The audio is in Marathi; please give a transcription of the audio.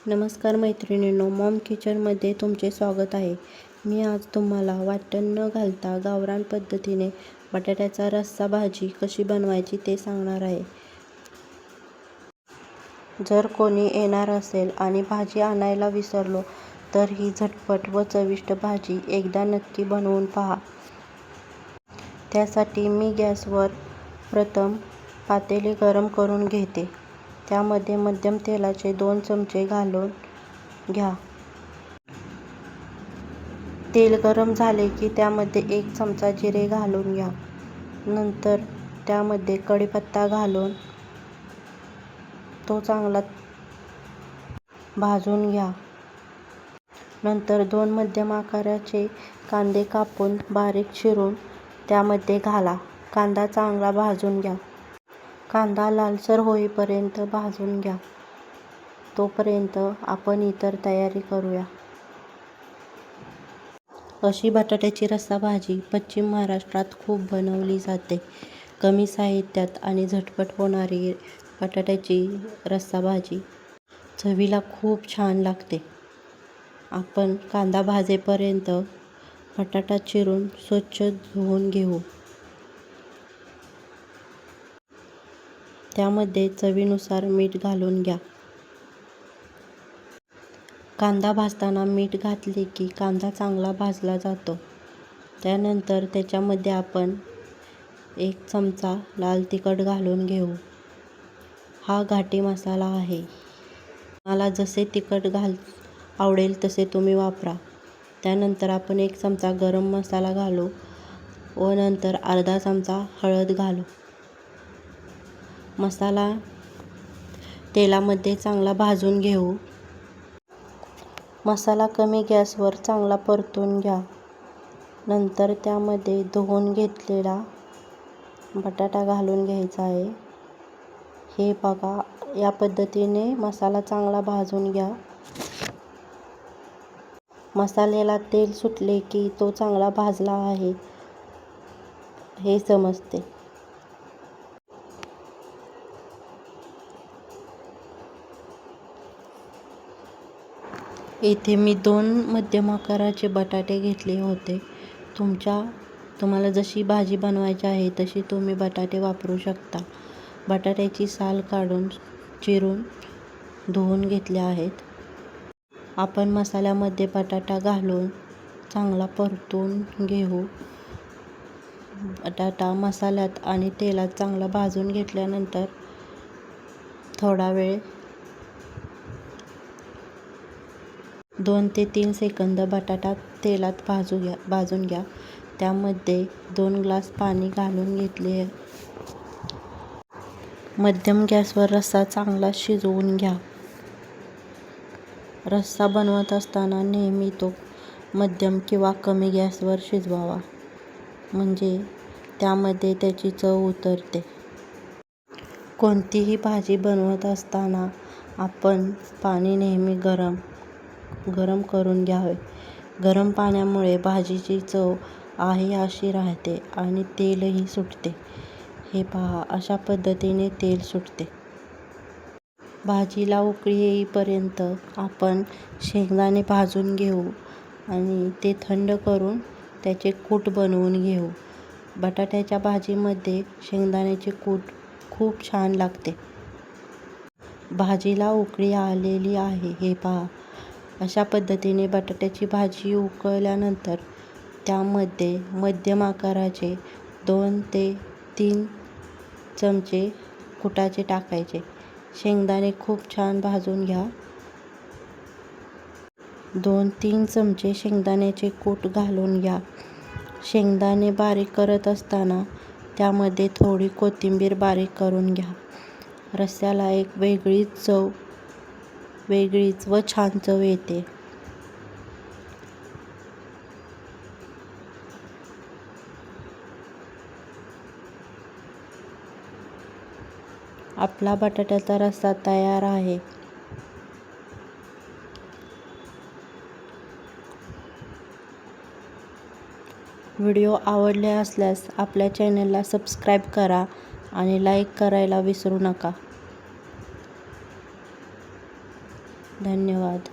नमस्कार मैत्रिणींनो, मॉम किचनमध्ये तुमचे स्वागत आहे. मी आज तुम्हाला वाटण न घालता गावरान पद्धतीने बटाट्याचा रस्सा भाजी कशी बनवायची ते सांगणार आहे. जर कोणी येणार असेल आणि भाजी आणायला विसरलो तर ही झटपट व चविष्ट भाजी एकदा नक्की बनवून पहा. त्यासाठी मी गॅसवर प्रथम पातेले गरम करून घेते. त्यामध्ये मध्यम तेलाचे 2 चमचे घालून घ्या. तेल गरम झाले की त्यामध्ये 1 चमचा जिरे घालून घ्या. नंतर त्यामध्ये कढीपत्ता घालून तो चांगला भाजून घ्या. नंतर 2 मध्यम आकाराचे कांदे कापून बारीक चिरून त्यामध्ये घाला. कांदा चांगला भाजून घ्या. कांदा लालसर होईपर्यंत भाजून घ्या. तोपर्यंत आपण इतर तयारी करूया. अशी बटाट्याची रस्सा भाजी पश्चिम महाराष्ट्रात खूप बनवली जाते. कमी साहित्यात आणि झटपट होणारी बटाट्याची रस्सा भाजी चवीला खूप छान लागते. आपण कांदा भाजेपर्यंत बटाटा चिरून स्वच्छ धुवून घेऊ. त्यामध्ये चवीनुसार मीठ घालून घ्या. कांदा भाजताना मीठ घातले की कांदा चांगला भाजला जातो. त्यानंतर त्याच्यामध्ये आपण 1 चमचा लाल तिखट घालून घेऊ. हा घाटी मसाला आहे. मला जसे तिखट आवडेल तसे तुम्ही वापरा. त्यानंतर आपण 1 चमचा गरम मसाला घालू व नंतर अर्धा चमचा हळद घालू. मसाला तेलामध्ये चांगला भाजून घेऊ. मसाला कमी गॅसवर चांगला परतून घ्या. नंतर त्यामध्ये धुवून घेतलेला बटाटा घालून घ्यायचा आहे. हे बघा, या पद्धतीने मसाला चांगला भाजून घ्या. मसाल्याला तेल सुटले की तो चांगला भाजला आहे हे समजते. येथे मी 2 मध्यम आकाराचे बटाटे घेतले होते. तुम्हाला जशी भाजी बनवायची आहे तशी तुम्ही बटाटे वापरू शकता. बटाट्याची साल काढून चिरून धुवून घेतले आहेत. आपण मसाल्यामध्ये बटाटा घालून चांगला परतून घेऊ. बटाटा मसाल्यात आणि तेलात चांगला भाजून घेतल्यानंतर थोडा वेळ 2 ते 3 सेकंद बटाटा तेलात भाजून घ्या. त्यामध्ये 2 ग्लास पाणी घालून घेतले. मध्यम गॅसवर रस्सा चांगला शिजवून घ्या. रस्सा बनवत असताना नेहमी तो मध्यम किंवा कमी गॅसवर शिजवावा, म्हणजे त्यामध्ये त्याची चव उतरते. कोणतीही भाजी बनवत असताना आपण पाणी नेहमी गरम करून घ्यावे. गरम पाण्यामुळे भाजीची चव आहे अशी राहते आणि तेलही सुटते. हे पहा, अशा पद्धतीने तेल सुटते. भाजीला उकळी येईपर्यंत आपण शेंगदाणे भाजून घेऊ आणि ते थंड करून त्याचे कूट बनवून घेऊ. बटाट्याच्या भाजीमध्ये शेंगदाण्याचे कूट खूप छान लागते. भाजीला उकळी आलेली आहे हे पहा. अशा पद्धतीने बटाट्याची भाजी उकळल्यानंतर त्यामध्ये मध्यम आकाराचे 2 ते 3 चमचे कुटाचे टाकायचे. शेंगदाणे खूप छान भाजून घ्या. 2-3 चमचे शेंगदाण्याचे कूट घालून घ्या. शेंगदाणे बारीक करत असताना त्यामध्ये थोडी कोथिंबीर बारीक करून घ्या. रस्स्याला एक वेगळीच व छान चव येते. आपला बटाट्याचा रस्सा तयार आहे. व्हिडिओ आवडले असल्यास आपल्या चॅनलला सबस्क्राईब करा आणि लाईक करायला विसरू नका. धन्यवाद.